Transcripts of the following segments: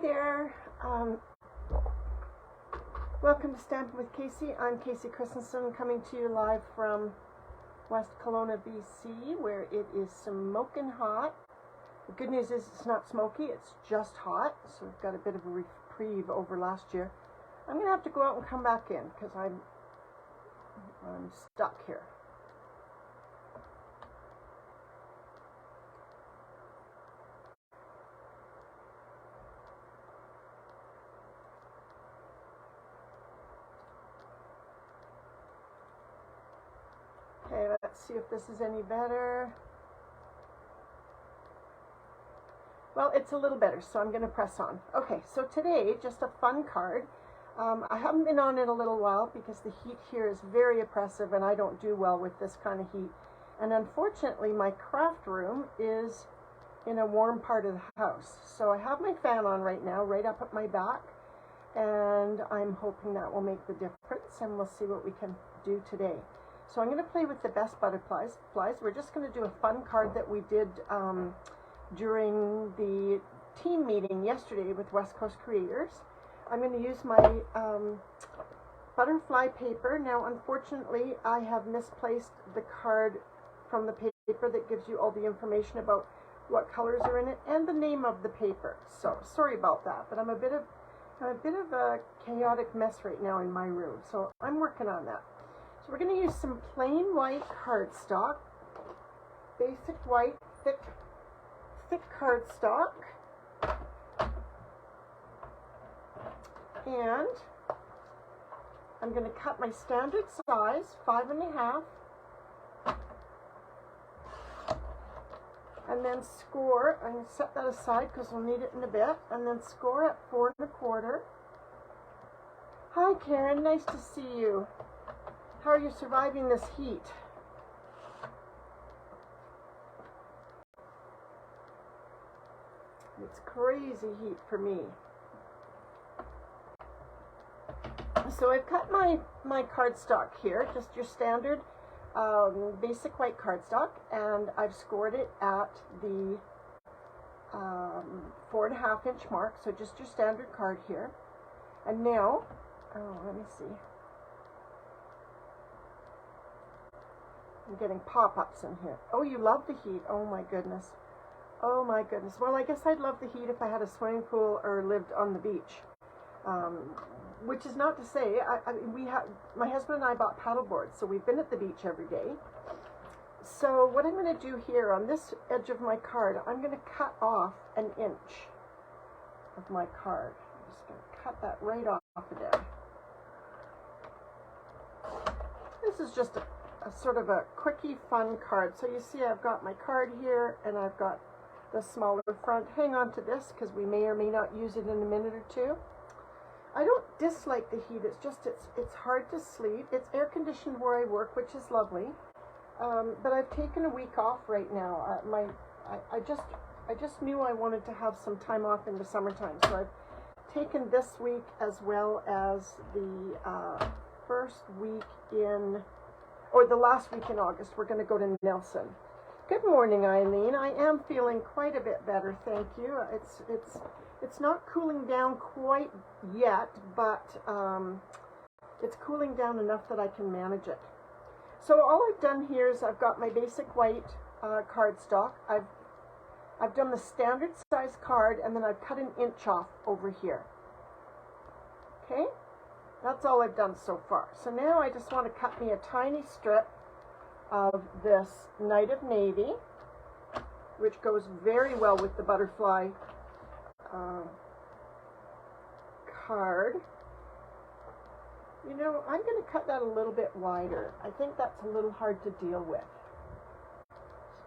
there. Welcome to Stampin' with Casey. I'm Casey Christensen, coming to you live from West Kelowna, BC, where it is smoking hot. The good news is it's not smoky, it's just hot, so we've got a bit of a reprieve over last year. I'm going to have to go out and come back in because I'm stuck here. Okay, let's see if this is any better. Well, it's a little better, so I'm going to press on. Okay, so today, just a fun card. I haven't been on it a little while because the heat here is very oppressive and I don't do well with this kind of heat. And unfortunately, my craft room is in a warm part of the house. So I have my fan on right now, right up at my back. And I'm hoping that will make the difference, and we'll see what we can do today. So I'm going to play with the best butterflies. We're just going to do a fun card that we did during the team meeting yesterday with West Coast Creators. I'm going to use my butterfly paper. Now, unfortunately, I have misplaced the card from the paper that gives you all the information about what colors are in it and the name of the paper. So sorry about that, but I'm a bit of a chaotic mess right now in my room. So I'm working on that. So we're going to use some plain white cardstock, basic white, thick cardstock, and I'm going to cut my standard size, 5.5, and then score. I'm going to set that aside because we'll need it in a bit, and then score at 4.25. Hi Karen, nice to see you. How are you surviving this heat? It's crazy heat for me. So I've cut my cardstock here, just your standard basic white cardstock, and I've scored it at the 4.5 inch mark, so just your standard card here. And now, let me see. I'm getting pop-ups in here. Oh, you love the heat. Oh my goodness. Oh my goodness. Well, I guess I'd love the heat if I had a swimming pool or lived on the beach. Which is not to say, my husband and I bought paddle boards, so we've been at the beach every day. So what I'm going to do here on this edge of my card, I'm going to cut off an inch of my card. I'm just going to cut that right off of there. This is just a sort of a quickie fun card. So you see I've got my card here and I've got the smaller front. Hang on to this because we may or may not use it in a minute or two. I don't dislike the heat, it's just it's hard to sleep. It's air conditioned where I work, which is lovely, but I've taken a week off right now. I just knew I wanted to have some time off in the summertime, so I've taken this week as well as the first week in, or the last week in August. We're going to go to Nelson. Good morning, Eileen. I am feeling quite a bit better, thank you. It's not cooling down quite yet, but it's cooling down enough that I can manage it. So all I've done here is I've got my basic white cardstock. I've done the standard size card, and then I've cut an inch off over here. Okay? That's all I've done so far. So now I just want to cut me a tiny strip of this Night of Navy, which goes very well with the butterfly card. You know, I'm going to cut that a little bit wider. I think that's a little hard to deal with.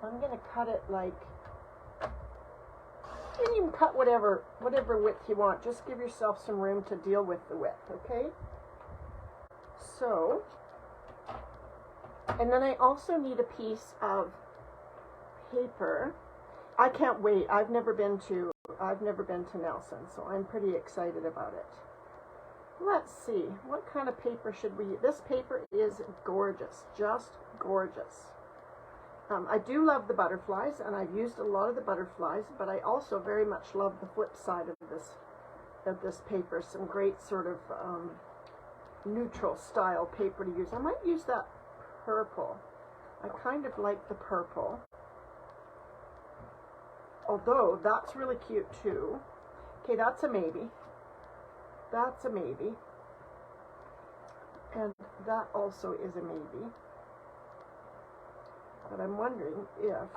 So I'm going to cut it like, you can even cut whatever width you want. Just give yourself some room to deal with the width, okay? So, and then I also need a piece of paper. I can't wait. I've never been to Nelson, so I'm pretty excited about it. Let's see, what kind of paper should we use? This paper is gorgeous, just gorgeous. I do love the butterflies, and I've used a lot of the butterflies, but I also very much love the flip side of of this paper, some great sort of neutral style paper to use. I might use that purple. I kind of like the purple. Although that's really cute too. Okay, that's a maybe. That's a maybe. And that also is a maybe. But I'm wondering if,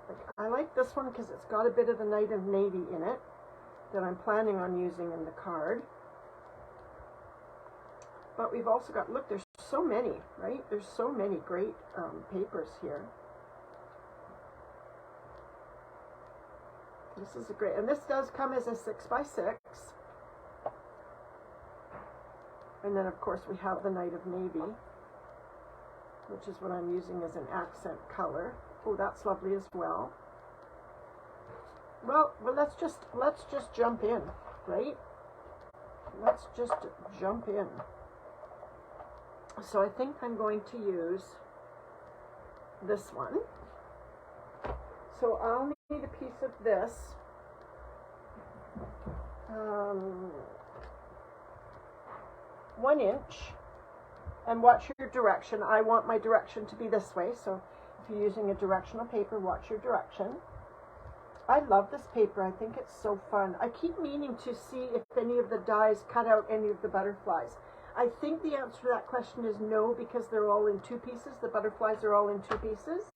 like, I like this one because it's got a bit of the Night of Navy in it that I'm planning on using in the card. But we've also got, look, there's so many, right? There's so many great papers here. This is a great, and this does come as a 6x6. And then of course we have the Night of Navy, which is what I'm using as an accent color. Oh, that's lovely as well. Well, let's just jump in, right? Let's just jump in. So I think I'm going to use this one. So I'll need a piece of this. 1 inch. And watch your direction. I want my direction to be this way. So if you're using a directional paper, watch your direction. I love this paper. I think it's so fun. I keep meaning to see if any of the dies cut out any of the butterflies. I think the answer to that question is no, because they're all in 2 pieces. The butterflies are all in 2 pieces.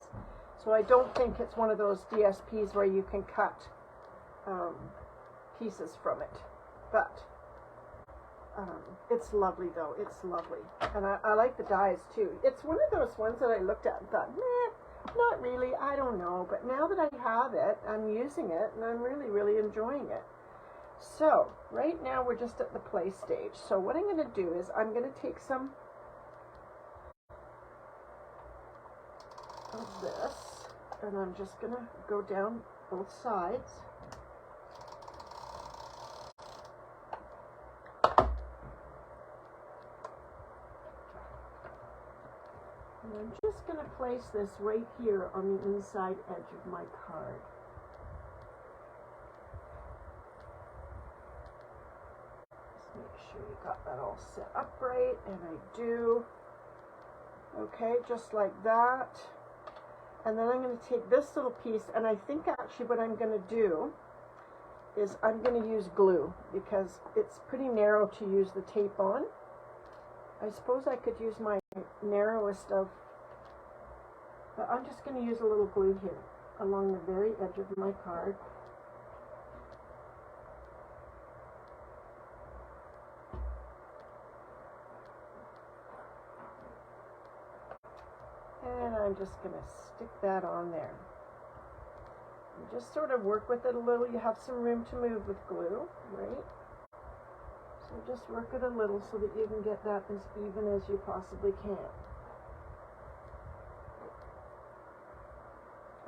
So I don't think it's one of those DSPs where you can cut pieces from it. But it's lovely though. It's lovely. And I like the dies too. It's one of those ones that I looked at and thought, nah, not really. I don't know. But now that I have it, I'm using it and I'm really, really enjoying it. So right now we're just at the play stage. So what I'm going to do is I'm going to take some of this and I'm just going to go down both sides. And I'm just going to place this right here on the inside edge of my card. Make sure you got that all set up right, and I do. Okay, just like that. And then I'm going to take this little piece, and I think actually what I'm going to do is I'm going to use glue, because it's pretty narrow to use the tape on. I suppose I could use my narrowest of, but I'm just going to use a little glue here along the very edge of my card. And I'm just going to stick that on there. And just sort of work with it a little. You have some room to move with glue, right? So just work it a little so that you can get that as even as you possibly can.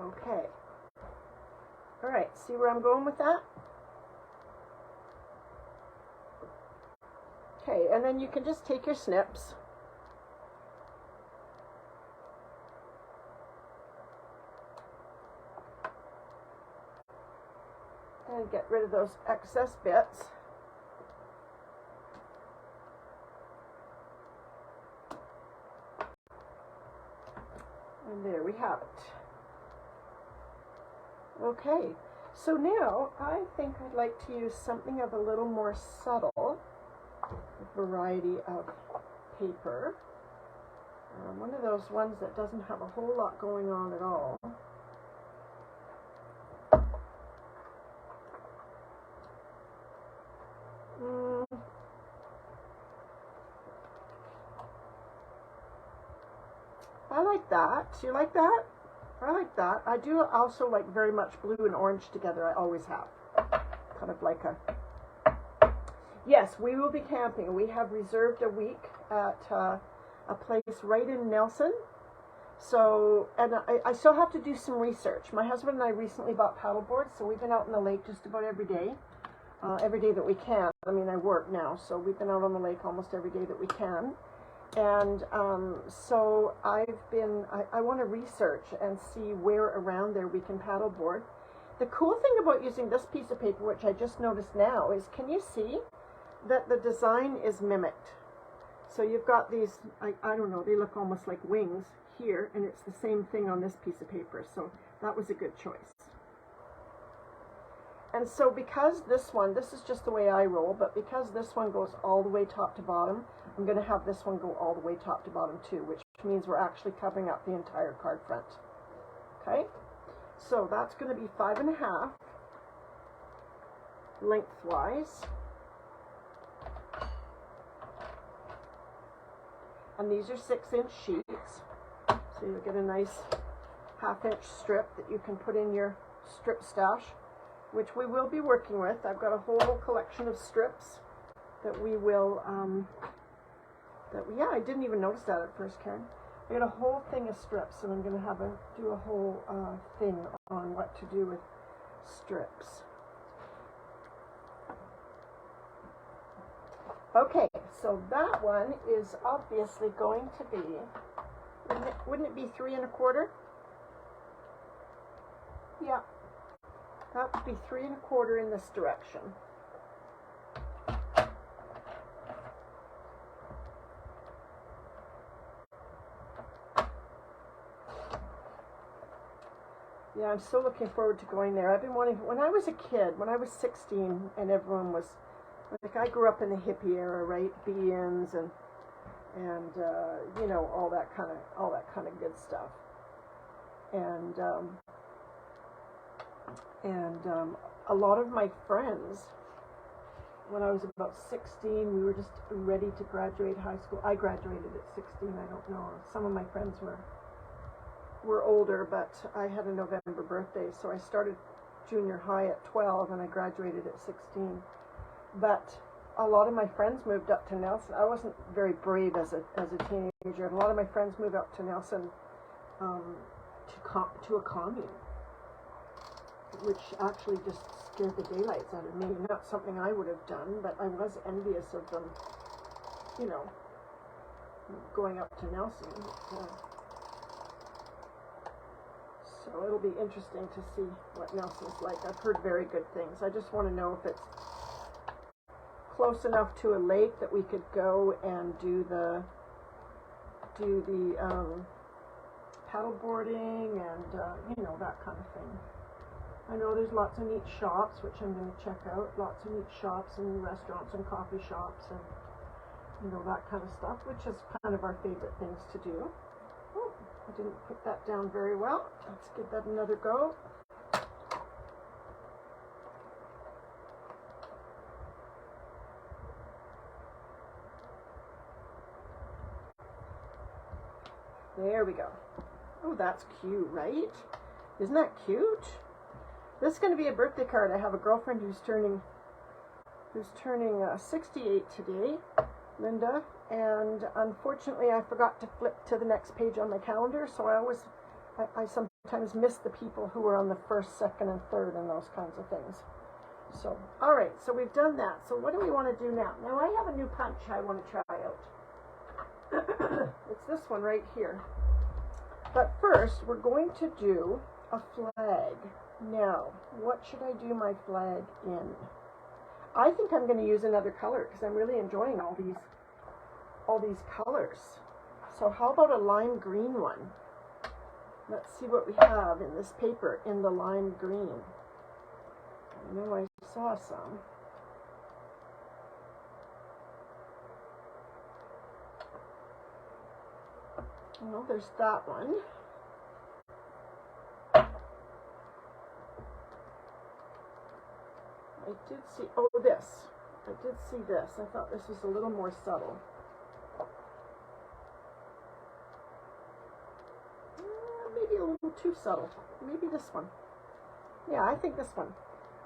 Okay. All right, see where I'm going with that? Okay, and then you can just take your snips. And get rid of those excess bits. And there we have it. Okay, so now I think I'd like to use something of a little more subtle variety of paper. One of those ones that doesn't have a whole lot going on at all. I like that. Do you like that? I like that. I do also like very much blue and orange together. I always have. Kind of like a... Yes, we will be camping. We have reserved a week at a place right in Nelson. So, and I still have to do some research. My husband and I recently bought paddle boards, so we've been out in the lake just about every day that we can. I mean, I work now, so we've been out on the lake almost every day that we can. And so I want to research and see where around there we can paddleboard. The cool thing about using this piece of paper, which I just noticed now, is can you see that the design is mimicked? So you've got these, I don't know, they look almost like wings here, and it's the same thing on this piece of paper. So that was a good choice. And so because this one, this is just the way I roll, but because this one goes all the way top to bottom, I'm going to have this one go all the way top to bottom too, which means we're actually covering up the entire card front. Okay, so that's going to be 5.5 lengthwise. And these are 6-inch sheets, so you'll get a nice 1/2-inch strip that you can put in your strip stash, which we will be working with. I've got a whole collection of strips that we will, yeah, I didn't even notice that at first, Karen. I got a whole thing of strips, and I'm going to do a whole thing on what to do with strips. Okay, so that one is obviously going to be, wouldn't it be 3 1/4? Yeah, that would be 3 1/4 in this direction. Yeah, I'm still looking forward to going there. I've been wanting, when I was a kid, when I was 16, and everyone was, like, I grew up in the hippie era, right? Be-ins and you know, all that kind of good stuff. And a lot of my friends, when I was about 16, we were just ready to graduate high school. I graduated at 16. I don't know. Some of my friends were older, but I had a November birthday, so I started junior high at 12 and I graduated at 16. But a lot of my friends moved up to Nelson. I wasn't very brave as a teenager. A lot of my friends moved up to Nelson to a commune, which actually just scared the daylights out of me. Not something I would have done, but I was envious of them, you know, going up to Nelson. So it'll be interesting to see what Nelson's like. I've heard very good things. I just want to know if it's close enough to a lake that we could go and do the paddle boarding and you know, that kind of thing. I know there's lots of neat shops, which I'm going to check out. Lots of neat shops and restaurants and coffee shops and, you know, that kind of stuff, which is kind of our favorite things to do. Oh, I didn't put that down very well. Let's give that another go. There we go. Oh, that's cute, right? Isn't that cute? This is going to be a birthday card. I have a girlfriend who's turning 68 today, Linda, and unfortunately I forgot to flip to the next page on my calendar, so I sometimes miss the people who are on the 1st, 2nd, and 3rd and those kinds of things. So, all right, so we've done that. So what do we want to do now? Now I have a new punch I want to try out. It's this one right here. But first, we're going to do a flag. Now, what should I do my flag in? I think I'm going to use another color because I'm really enjoying all these colors. So how about a lime green one? Let's see what we have in this paper in the lime green. I know I saw some. Well, there's that one. I did see, oh, this. I did see this. I thought this was a little more subtle. Maybe a little too subtle. Maybe this one. Yeah, I think this one.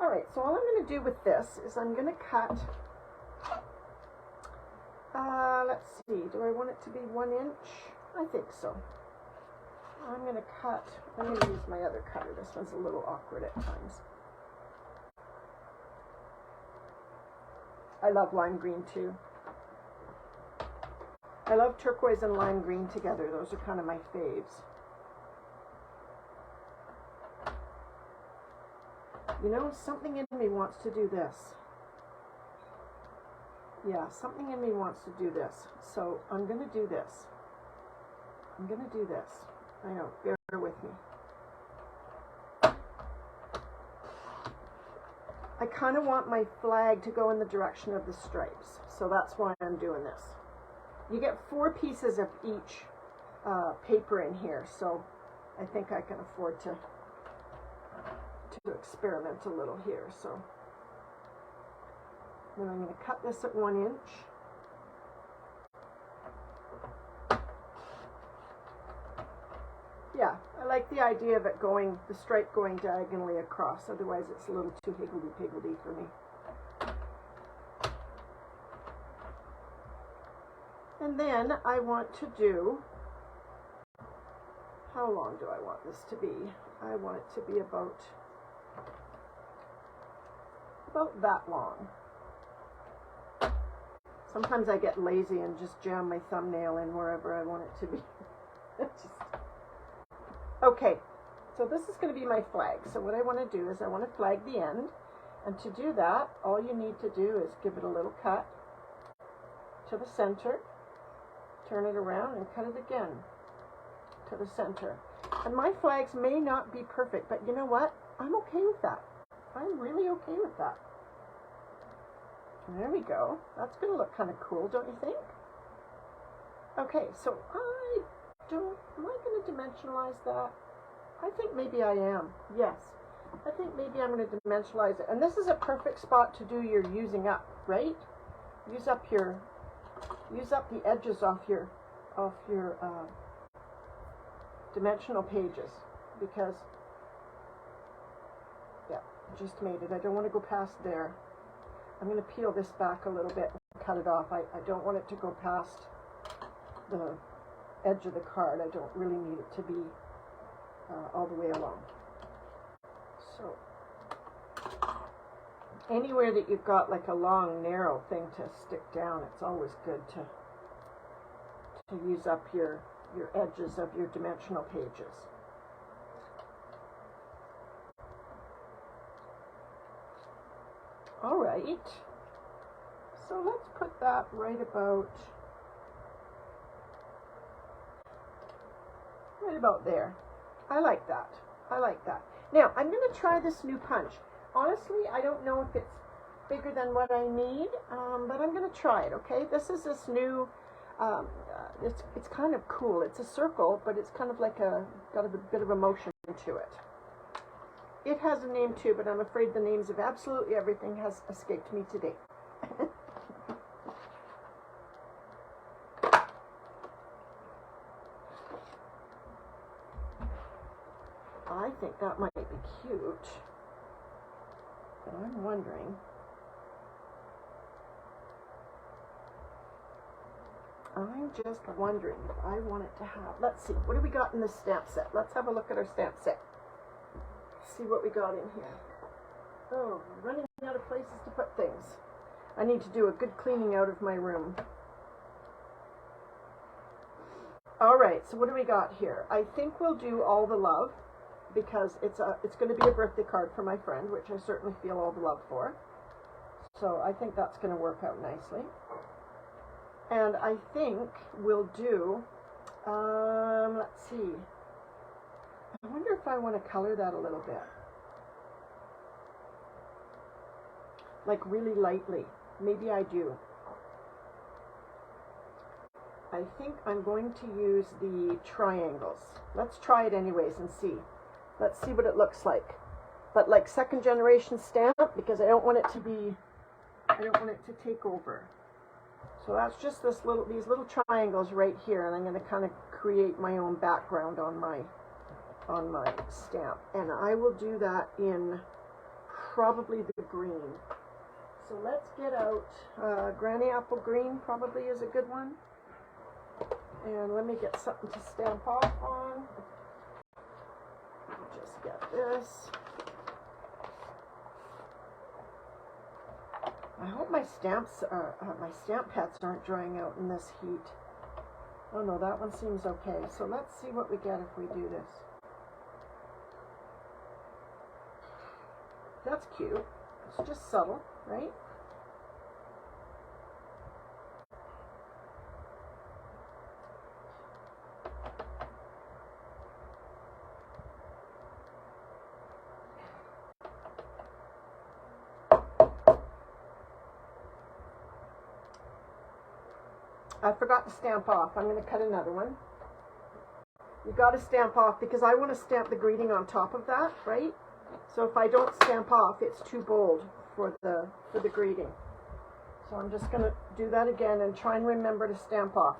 All right, so all I'm going to do with this is I'm going to cut, let's see, do I want it to be 1 inch? I think so. I'm going to cut, I'm going to use my other cutter. This one's a little awkward at times. I love lime green too. I love turquoise and lime green together. Those are kind of my faves. You know, something in me wants to do this. Yeah, something in me wants to do this. So I'm going to do this. I'm going to do this. I know, bear with me. I kind of want my flag to go in the direction of the stripes. So that's why I'm doing this. You get 4 pieces of each paper in here. So I think I can afford to experiment a little here. So then I'm going to cut this at 1 inch. Yeah, I like the idea of it going, the stripe going diagonally across. Otherwise it's a little too higgledy-piggledy for me. And then I want to do, how long do I want this to be? I want it to be about that long. Sometimes I get lazy and just jam my thumbnail in wherever I want it to be. Okay, so this is going to be my flag. So what I want to do is I want to flag the end. And to do that, all you need to do is give it a little cut to the center, turn it around and cut it again to the center. And my flags may not be perfect, but you know what? I'm okay with that. I'm really okay with that. There we go. That's going to look kind of cool, don't you think? Okay, so am I going to dimensionalize that? I think maybe I am. Yes. I think maybe I'm going to dimensionalize it. And this is a perfect spot to do your using up, right? Use up the edges off your dimensional pages, because yeah, just made it. I don't want to go past there. I'm going to peel this back a little bit and cut it off. I don't want it to go past the edge of the card. I don't really need it to be all the way along. So anywhere that you've got like a long narrow thing to stick down, it's always good to use up your edges of your dimensional pages. All right, so let's put that right about there. I like that. I like that. Now, I'm going to try this new punch. Honestly, I don't know if it's bigger than what I need, but I'm going to try it, okay? This is this new, it's kind of cool. It's a circle, but it's kind of like got a bit of a motion to it. It has a name too, but I'm afraid the names of absolutely everything has escaped me today. I think that might be cute, but I'm wondering. I'm just wondering if I want it to have, let's see, what do we got in this stamp set? Let's have a look at our stamp set. See what we got in here. Oh, I'm running out of places to put things. I need to do a good cleaning out of my room. All right, so what do we got here? I think we'll do All the Love, because it's going to be a birthday card for my friend, which I certainly feel all the love for. So I think that's going to work out nicely. And I think we'll do, let's see. I wonder if I want to color that a little bit. Like really lightly. Maybe I do. I think I'm going to use the triangles. Let's try it anyways and see. Let's see what it looks like. But like second generation stamp, because I don't want it to be, I don't want it to take over. So that's just these little triangles right here, and I'm going to kind of create my own background on my stamp. And I will do that in probably the green. So let's get out Granny Apple Green, probably is a good one. And let me get something to stamp off on. Just get this. I hope my stamps my stamp pads aren't drying out in this heat. Oh no, that one seems okay. So let's see what we get if we do this. That's cute. It's just subtle, right? I forgot to stamp off. I'm going to cut another one. You got to stamp off because I want to stamp the greeting on top of that, right? So if I don't stamp off, it's too bold for the greeting. So I'm just going to do that again and try and remember to stamp off.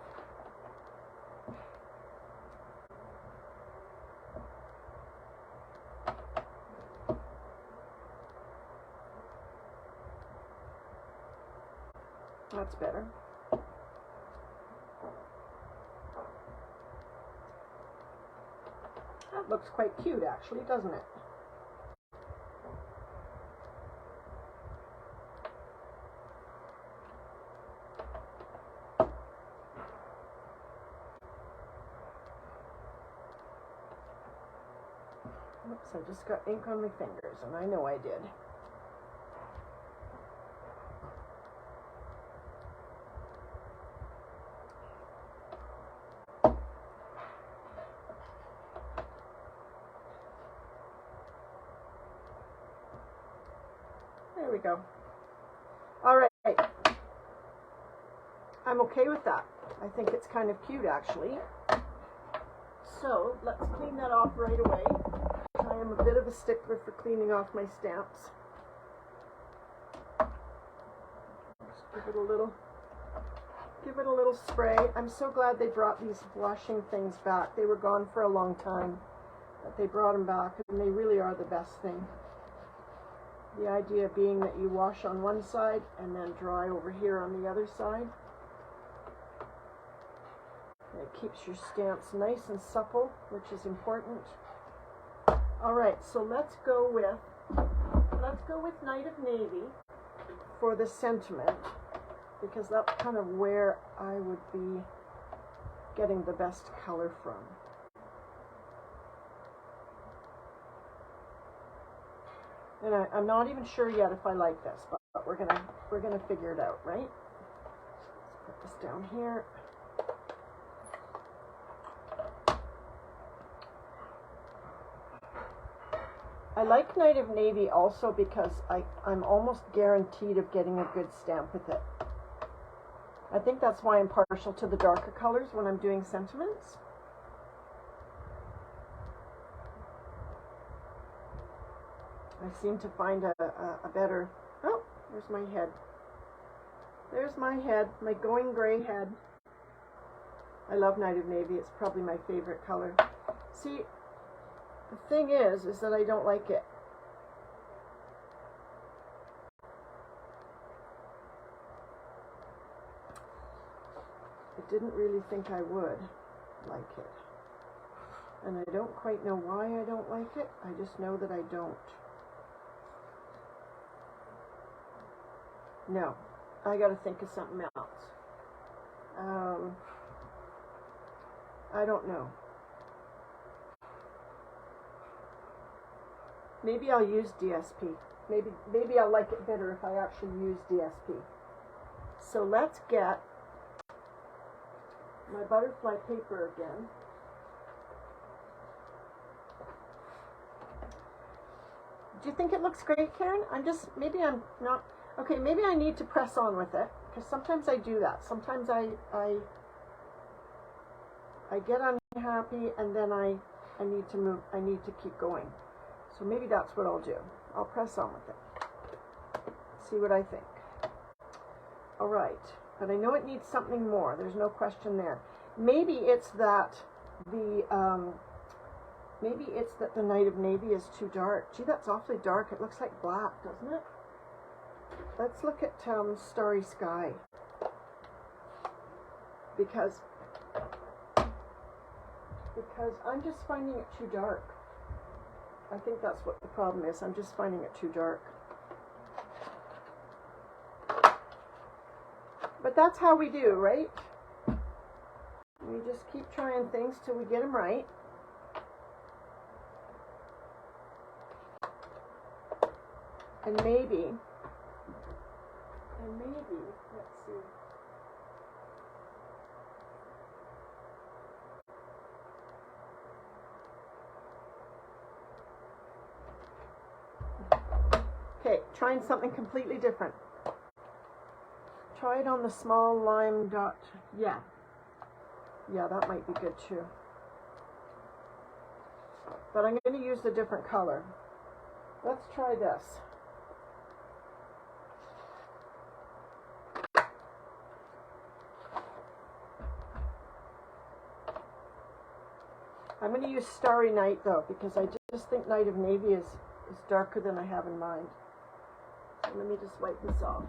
That's better. That looks quite cute actually, doesn't it? Oops, I just got ink on my fingers, and I know I did. There we go. All right. I'm okay with that. I think it's kind of cute, actually. So let's clean that off right away. I am a bit of a stickler for cleaning off my stamps. Just give it a little spray. I'm so glad they brought these washing things back. They were gone for a long time, but they brought them back, and they really are the best thing. The idea being that you wash on one side and then dry over here on the other side. It keeps your stamps nice and supple, which is important. All right, so let's go with Night of Navy for the sentiment, because that's kind of where I would be getting the best color from. And I'm not even sure yet if I like this, but we're gonna figure it out, right? Let's put this down here. I like Night of Navy also because I'm almost guaranteed of getting a good stamp with it. I think that's why I'm partial to the darker colors when I'm doing sentiments. I seem to find a better... Oh, there's my head. There's my head, my going gray head. I love Night of Navy. It's probably my favorite color. See, the thing is that I don't like it. I didn't really think I would like it. And I don't quite know why I don't like it. I just know that I don't. No, I gotta think of something else. I don't know. Maybe I'll use DSP. Maybe I'll like it better if I actually use DSP. So let's get my butterfly paper again. Do you think it looks great, Karen? Maybe I'm not, okay, maybe I need to press on with it, because sometimes I do that. Sometimes I get unhappy and then I need to move, I need to keep going. So maybe that's what I'll do. I'll press on with it. See what I think. All right, but I know it needs something more. There's no question there. Maybe it's that the Night of Navy is too dark. Gee, that's awfully dark. It looks like black, doesn't it? Let's look at Starry Sky, because I'm just finding it too dark. I think that's what the problem is. I'm just finding it too dark. But that's how we do, right? We just keep trying things till we get them right. And maybe, let's see. Okay, trying something completely different. Try it on the small lime dot. Yeah, that might be good too. But I'm going to use a different color. Let's try this. I'm going to use Starry Night though, because I just think Night of Navy is darker than I have in mind. So let me just wipe this off.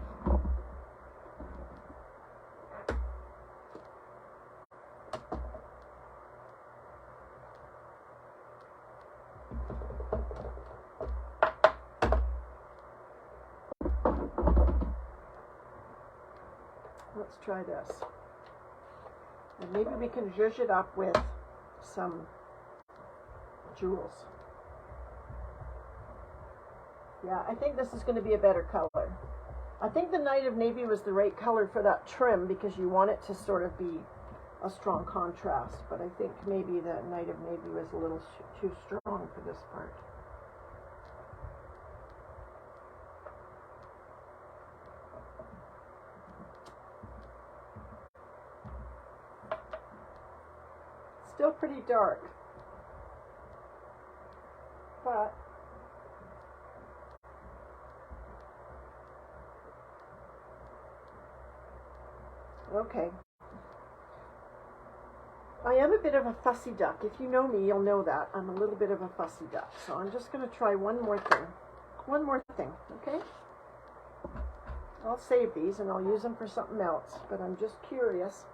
Let's try this. And maybe we can zhuzh it up with some jewels. Yeah, I think this is going to be a better color. I think the Night of Navy was the right color for that trim because you want it to sort of be a strong contrast. But I think maybe the Night of Navy was a little too strong for this part. Still pretty dark, but okay. I am a bit of a fussy duck. If you know me, you'll know that. I'm a little bit of a fussy duck. So I'm just going to try one more thing. One more thing, okay? I'll save these and I'll use them for something else, but I'm just curious.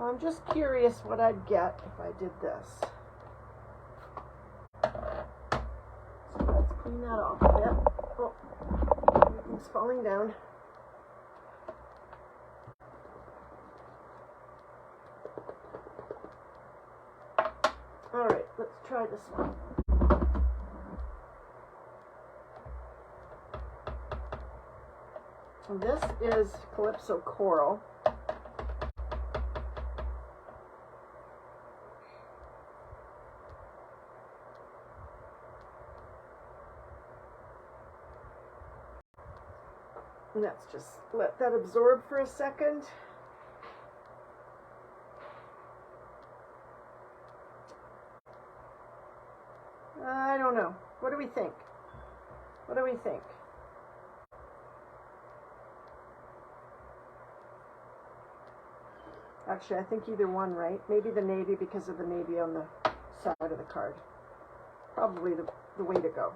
I'm just curious what I'd get if I did this. So let's clean that off a bit. Oh, everything's falling down. All right, let's try this one. And this is Calypso Coral. And let's just let that absorb for a second. I don't know. What do we think? What do we think? Actually, I think either one, right? Maybe the navy because of the navy on the side of the card. Probably the way to go.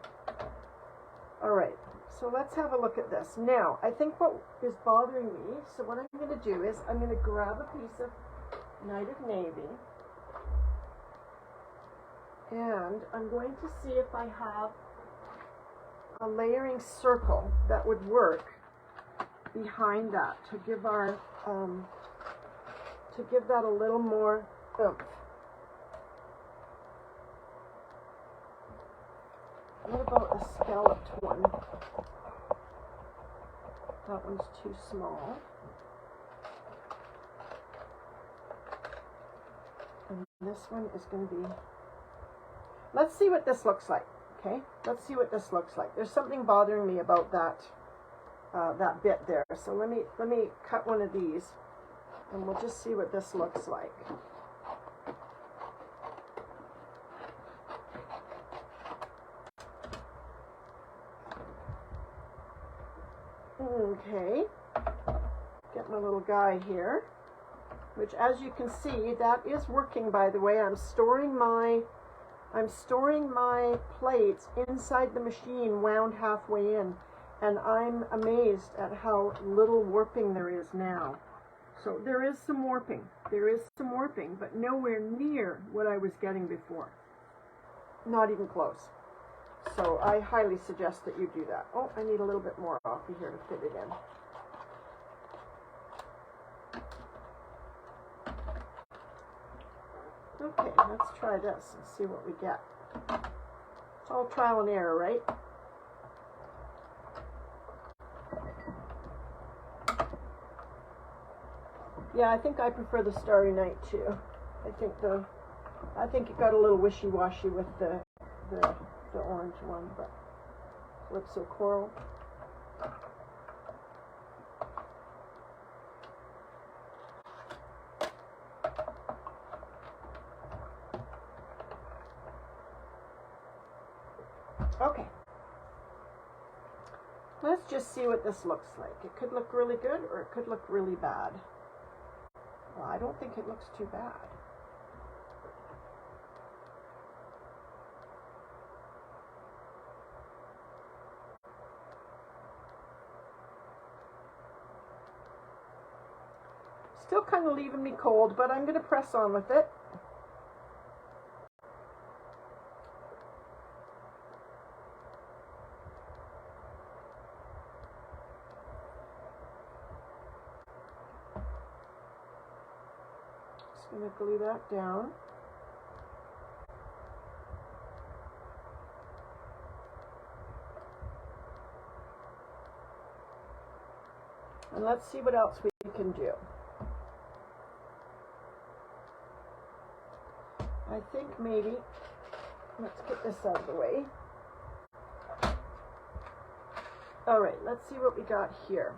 All right. So let's have a look at this. Now, I think what is bothering me, so what I'm going to do is I'm going to grab a piece of Night of Navy and I'm going to see if I have a layering circle that would work behind that to give our to give that a little more oomph. What about a scalloped one? That one's too small. And this one is going to be... Let's see what this looks like, okay? Let's see what this looks like. There's something bothering me about that that bit there. So let me cut one of these and we'll just see what this looks like. Okay, get my little guy here, which as you can see, that is working, by the way. I'm storing my plates inside the machine wound halfway in, and I'm amazed at how little warping there is now. So there is some warping, but nowhere near what I was getting before. Not even close. So I highly suggest that you do that. Oh, I need a little bit more off of here to fit it in. Okay, let's try this and see what we get. It's all trial and error, right? Yeah, I think I prefer the Starry Night too. I think it got a little wishy-washy with the orange one, but Calypso Coral. Okay. Let's just see what this looks like. It could look really good or it could look really bad. Well, I don't think it looks too bad. Still kind of leaving me cold, but I'm going to press on with it. Just going to glue that down. And let's see what else we can do. I think maybe, let's get this out of the way. All right, let's see what we got here.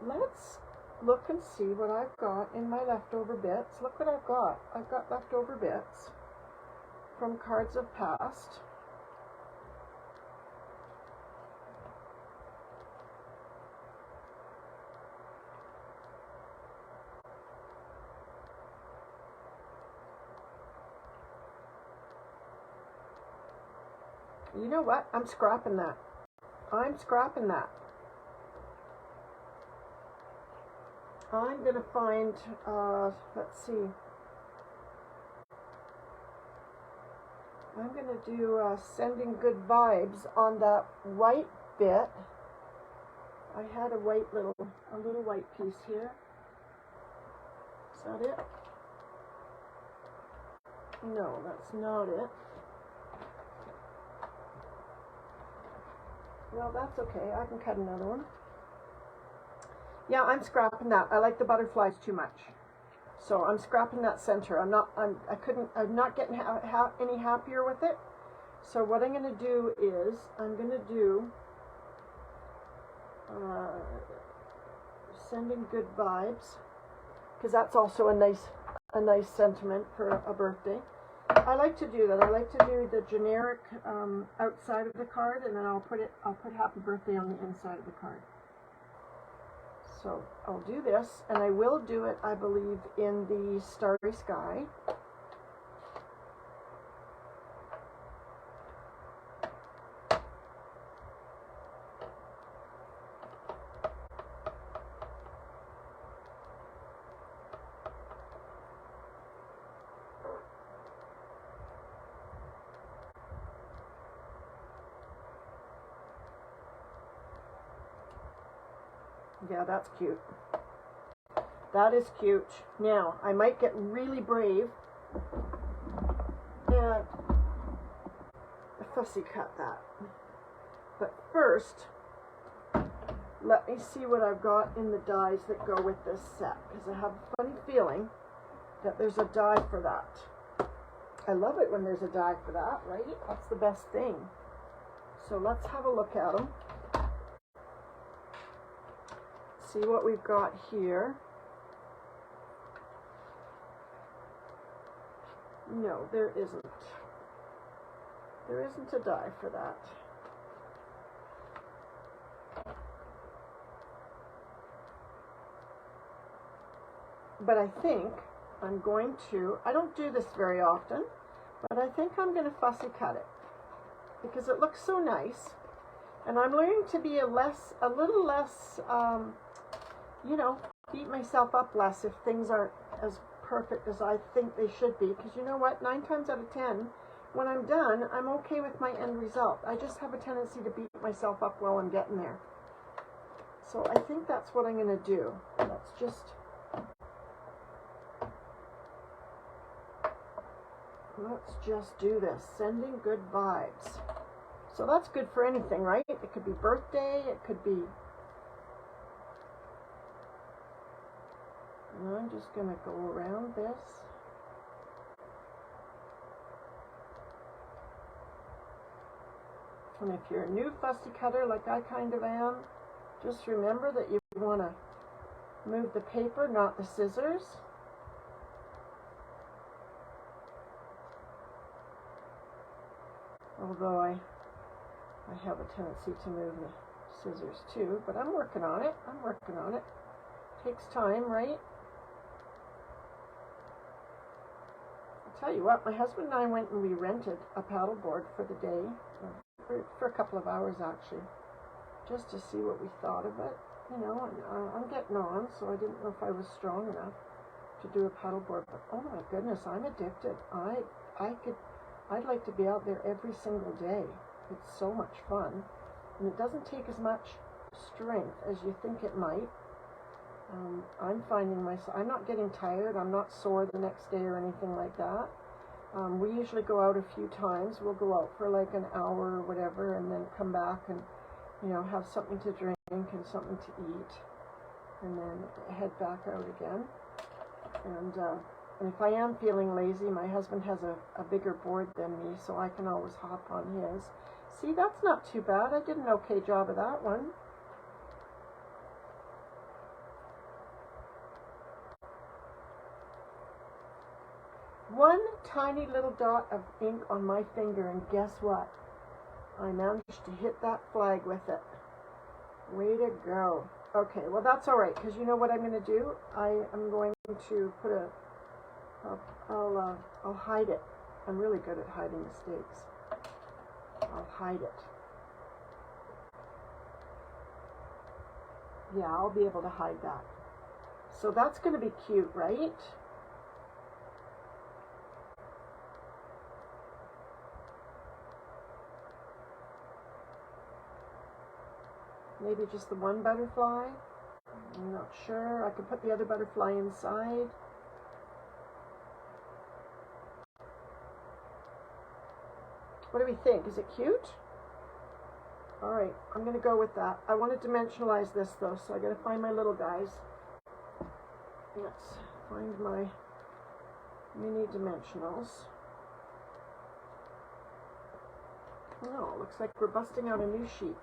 Let's look and see what I've got in my leftover bits. Look what I've got. I've got leftover bits from cards of past. You know what? I'm scrapping that. I'm scrapping that. I'm going to find, let's see. I'm going to do Sending Good Vibes on that white bit. I had a little white piece here. Is that it? No, that's not it. Well, that's okay. I can cut another one. Yeah, I'm scrapping that. I like the butterflies too much. So I'm scrapping that center. I'm not getting any happier with it. So what I'm going to do is I'm going to do Sending Good Vibes, because that's also a nice sentiment for a birthday. I like to do that. I like to do the generic outside of the card, and then I'll put Happy Birthday on the inside of the card. So I'll do this, and I will do it, I believe, in the Starry Sky. Yeah, that's cute. That is cute. Now, I might get really brave and fussy cut that. But first, let me see what I've got in the dies that go with this set, because I have a funny feeling that there's a die for that. I love it when there's a die for that, right? That's the best thing. So let's have a look at them. See what we've got here. No, there isn't. There isn't a die for that. But I think I'm going to, I don't do this very often, but I think I'm going to fussy cut it because it looks so nice. And I'm learning to be a little less, you know, beat myself up less if things aren't as perfect as I think they should be. Because you know what? 9 times out of 10, when I'm done, I'm okay with my end result. I just have a tendency to beat myself up while I'm getting there. So I think that's what I'm going to do. Let's just let's just do this. Sending good vibes. So that's good for anything, right? It could be birthday, it could be... And I'm just going to go around this. And if you're a new fussy cutter like I kind of am, just remember that you want to move the paper, not the scissors. Although I have a tendency to move the scissors too, but I'm working on it. I'm working on it. Takes time, right? I'll tell you what, my husband and I went and we rented a paddleboard for the day, for a couple of hours actually, just to see what we thought of it. You know, and I'm getting on, so I didn't know if I was strong enough to do a paddleboard, but oh my goodness, I'm addicted. I'd like to be out there every single day. It's so much fun, and it doesn't take as much strength as you think it might. I'm finding myself, I'm not getting tired, I'm not sore the next day or anything like that. We usually go out a few times. We'll go out for like an hour or whatever, and then come back and, you know, have something to drink and something to eat, and then head back out again. And if I am feeling lazy, my husband has a bigger board than me, so I can always hop on his. See, that's not too bad. I did an okay job of that one. One tiny little dot of ink on my finger, and guess what? I managed to hit that flag with it. Way to go. Okay, well that's all right, because you know what I'm going to do? I am going to put I'll hide it. I'm really good at hiding mistakes. I'll hide it. Yeah, I'll be able to hide that. So that's going to be cute, right? Maybe just the one butterfly. I'm not sure. I could put the other butterfly inside. What do we think? Is it cute? Alright, I'm going to go with that. I want to dimensionalize this though, so I got to find my little guys. Let's find my mini dimensionals. Oh, looks like we're busting out a new sheet.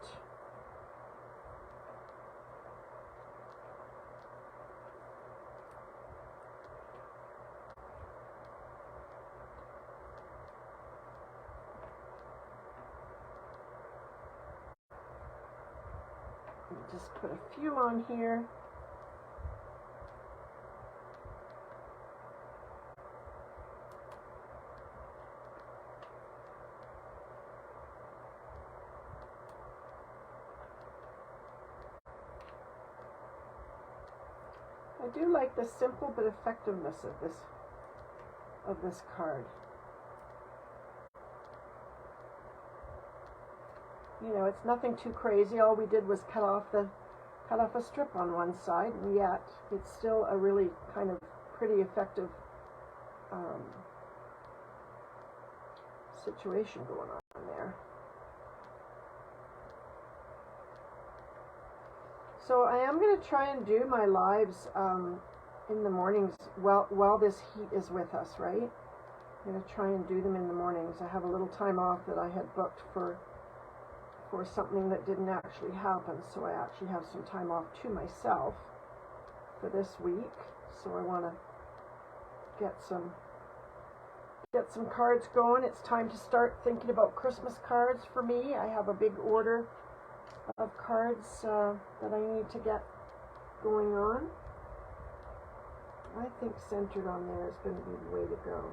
Just put a few on here. I do like the simple but effectiveness of this card. You know, it's nothing too crazy. All we did was cut off a strip on one side, and yet it's still a really kind of pretty effective situation going on there. So I am going to try and do my lives in the mornings while this heat is with us, right? I'm going to try and do them in the mornings. I have a little time off that I had booked for something that didn't actually happen, so I actually have some time off to myself for this week. So I want to get some cards going. It's time to start thinking about Christmas cards for me. I have a big order of cards that I need to get going on. I think centered on there is going to be the way to go.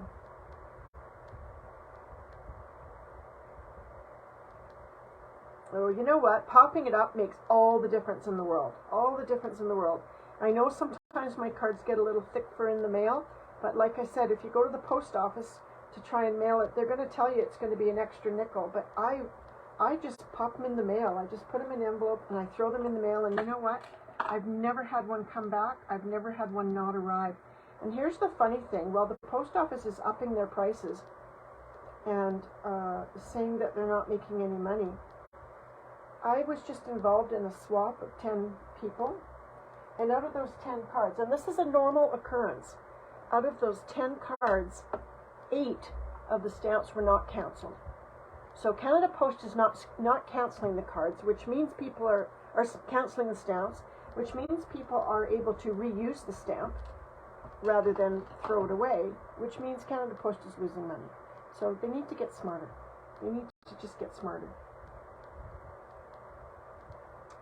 Oh, you know what? Popping it up makes all the difference in the world. All the difference in the world. I know sometimes my cards get a little thick for in the mail, but like I said, if you go to the post office to try and mail it, they're going to tell you it's going to be an extra nickel, but I just pop them in the mail. I just put them in an envelope and I throw them in the mail, and you know what? I've never had one come back. I've never had one not arrive. And here's the funny thing. While the post office is upping their prices, and saying that they're not making any money. I was just involved in a swap of 10 people, and out of those 10 cards, and this is a normal occurrence, out of those 10 cards, 8 of the stamps were not canceled. So Canada Post is not canceling the cards, which means people are canceling the stamps, which means people are able to reuse the stamp rather than throw it away, which means Canada Post is losing money. So they need to get smarter. They need to just get smarter.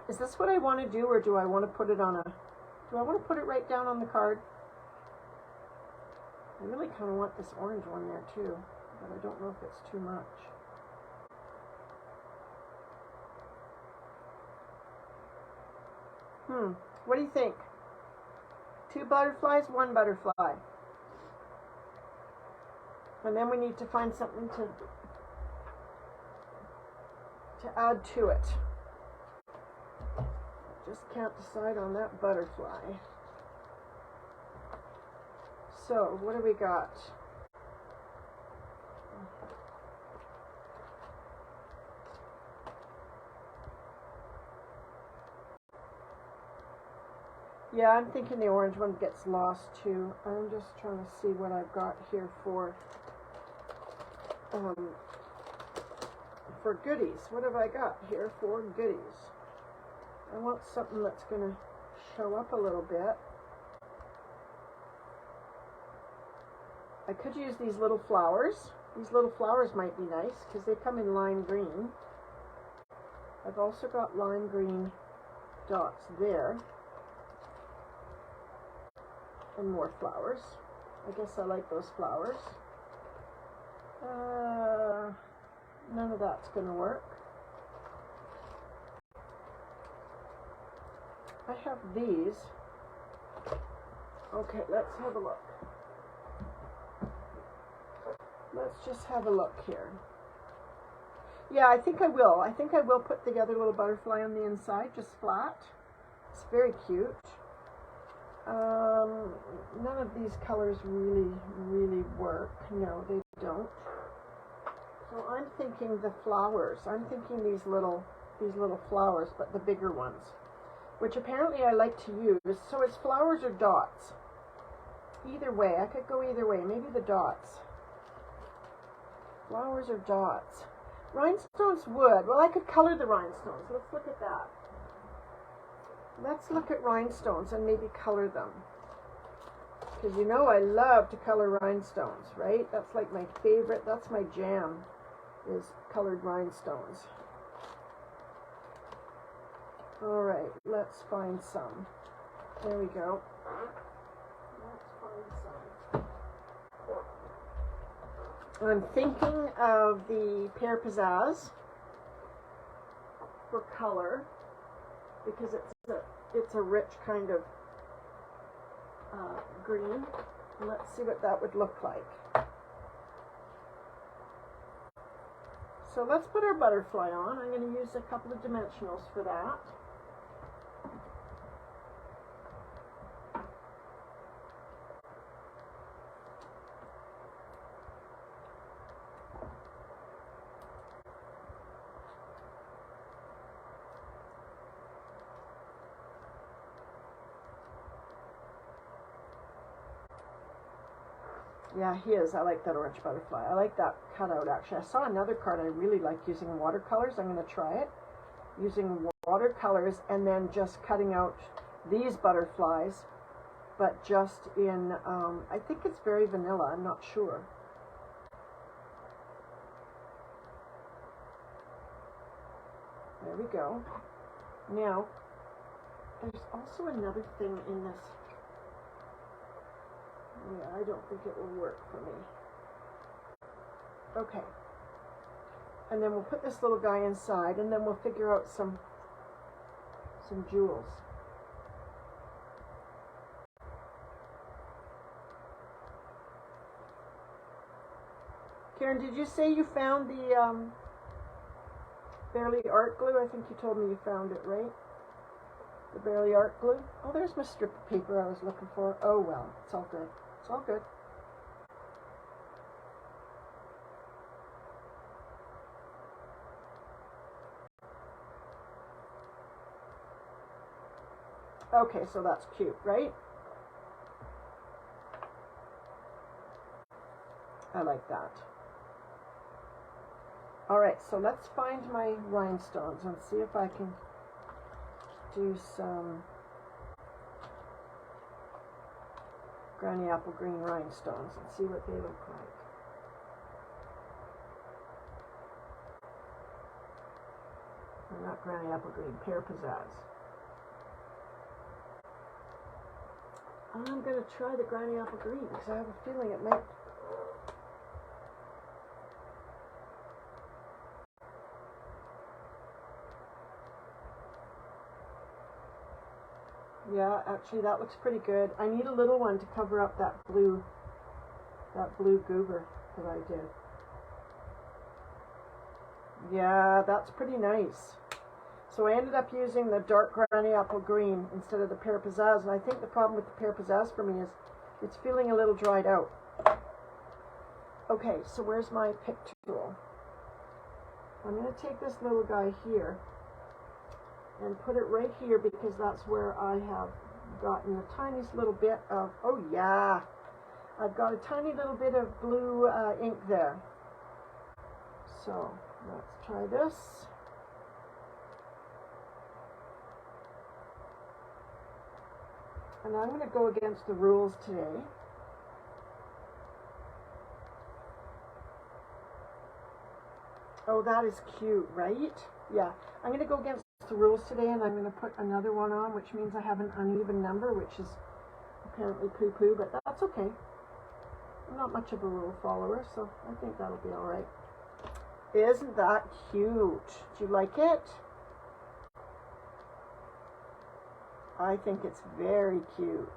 Is this what I want to do, or do I want to put it on do I want to put it right down on the card? I really kind of want this orange one there too, but I don't know if it's too much. What do you think? 2 butterflies, 1 butterfly. And then we need to find something to add to it. Just can't decide on that butterfly. So, what do we got? Yeah, I'm thinking the orange one gets lost too. I'm just trying to see what I've got here for goodies. What have I got here for goodies? I want something that's going to show up a little bit. I could use these little flowers. These little flowers might be nice because they come in lime green. I've also got lime green dots there. And more flowers. I guess I like those flowers. None of that's going to work. I have these. Okay, let's have a look. Let's just have a look here. Yeah, I think I will. I think I will put the other little butterfly on the inside, just flat. It's very cute. None of these colors really work. No, they don't. So I'm thinking the flowers. I'm thinking these little flowers, but the bigger ones, which apparently I like to use. So it's flowers or dots. Either way, I could go either way. Maybe the dots. Flowers or dots. Rhinestones wood. Well, I could color the rhinestones. Let's look at that. Let's look at rhinestones and maybe color them. Because you know I love to color rhinestones, right? That's like my favorite. That's my jam, is colored rhinestones. All right, let's find some. There we go. Let's find some. I'm thinking of the Pear Pizzazz for color, because it's a rich kind of green. Let's see what that would look like. So let's put our butterfly on. I'm going to use a couple of dimensionals for that. Yeah, he is. I like that orange butterfly. I like that cutout, actually. I saw another card I really like using watercolors. I'm going to try it. Using watercolors and then just cutting out these butterflies, but just in, I think it's very vanilla. I'm not sure. There we go. Now, there's also another thing in this. Yeah, I don't think it will work for me. Okay. And then we'll put this little guy inside, and then we'll figure out some jewels. Karen, did you say you found the Barely Art Glue? I think you told me you found it, right? The Barely Art Glue. Oh, there's my strip of paper I was looking for. Oh, well, it's all good. It's all good. Okay, so that's cute, right? I like that. All right, so let's find my rhinestones and see if I can do some Granny Apple Green rhinestones and see what they look like. They're not Granny Apple Green, Pear Pizzazz. I'm going to try the Granny Apple Green because I have a feeling it might. Yeah, actually that looks pretty good. I need a little one to cover up that blue goober that I did. Yeah, that's pretty nice. So I ended up using the dark Granny Apple Green instead of the Pear Pizzazz, and I think the problem with the Pear Pizzazz for me is it's feeling a little dried out. Okay, so where's my pick tool? I'm going to take this little guy here and put it right here because that's where I have gotten the tiniest little bit of, oh yeah, I've got a tiny little bit of blue ink there. So let's try this. And I'm going to go against the rules today. Oh, that is cute, right? Yeah, I'm going to go against the rules today, and I'm going to put another one on, which means I have an uneven number, which is apparently poo-poo, but that's okay. I'm not much of a rule follower, so I think that'll be all right. Isn't that cute? Do you like it? I think it's very cute.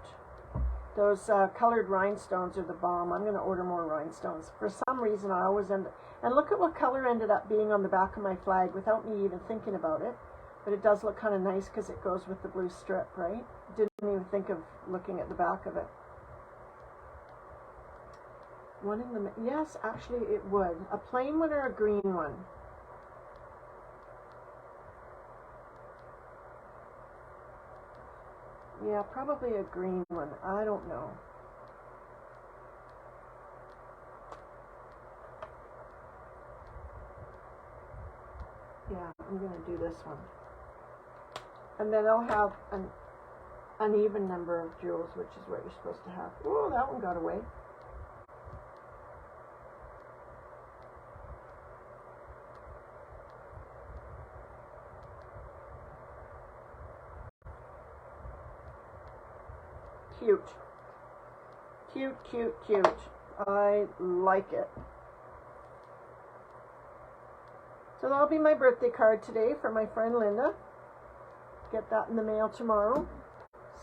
Those colored rhinestones are the bomb. I'm going to order more rhinestones. For some reason, I always end up... And look at what color ended up being on the back of my flag without me even thinking about it. But it does look kind of nice because it goes with the blue strip, right? Didn't even think of looking at the back of it. One in the... Yes, actually it would. A plain one or a green one? Yeah, probably a green one. I don't know. Yeah, I'm going to do this one. And then I'll have an uneven number of jewels, which is what you're supposed to have. Oh, that one got away. Cute. Cute, cute, cute. I like it. So that'll be my birthday card today for my friend Linda. Get that in the mail tomorrow.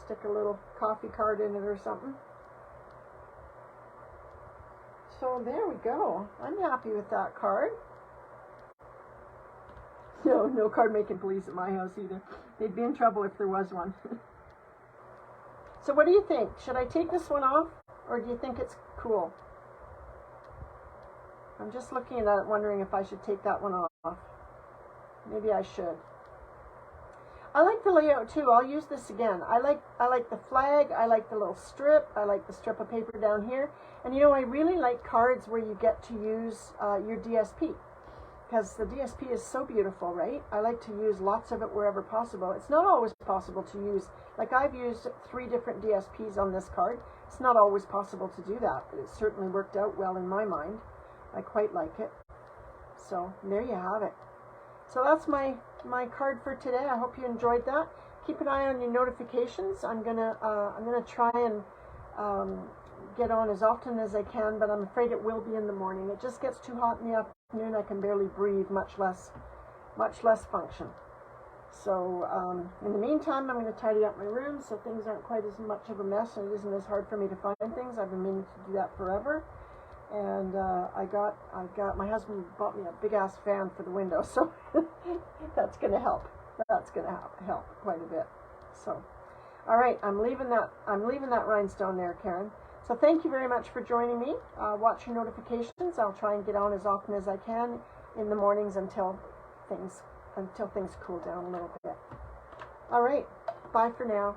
Stick a little coffee card in it or something. So there we go. I'm happy with that card. No card making police at my house either. They'd be in trouble if there was one. So what do you think? Should I take this one off, or do you think it's cool? I'm just looking at it, wondering if I should take that one off. Maybe I should. I like the layout too. I'll use this again. I like the flag. I like the little strip. I like the strip of paper down here. And you know, I really like cards where you get to use your DSP. Because the DSP is so beautiful, right? I like to use lots of it wherever possible. It's not always possible to use, like I've used 3 different DSPs on this card. It's not always possible to do that, but it certainly worked out well in my mind. I quite like it. So there you have it. So that's my card for today. I hope you enjoyed that. Keep an eye on your notifications. I'm gonna try and get on as often as I can, but I'm afraid it will be in the morning. It just gets too hot in the afternoon. I can barely breathe, much less function. So in the meantime, I'm going to tidy up my room so things aren't quite as much of a mess, and it isn't as hard for me to find things. I've been meaning to do that forever. And I got my husband bought me a big ass fan for the window, so that's going to help. That's going to help quite a bit. So, all right, I'm leaving that rhinestone there, Karen. So thank you very much for joining me. Watch your notifications. I'll try and get on as often as I can in the mornings until things cool down a little bit. All right, bye for now.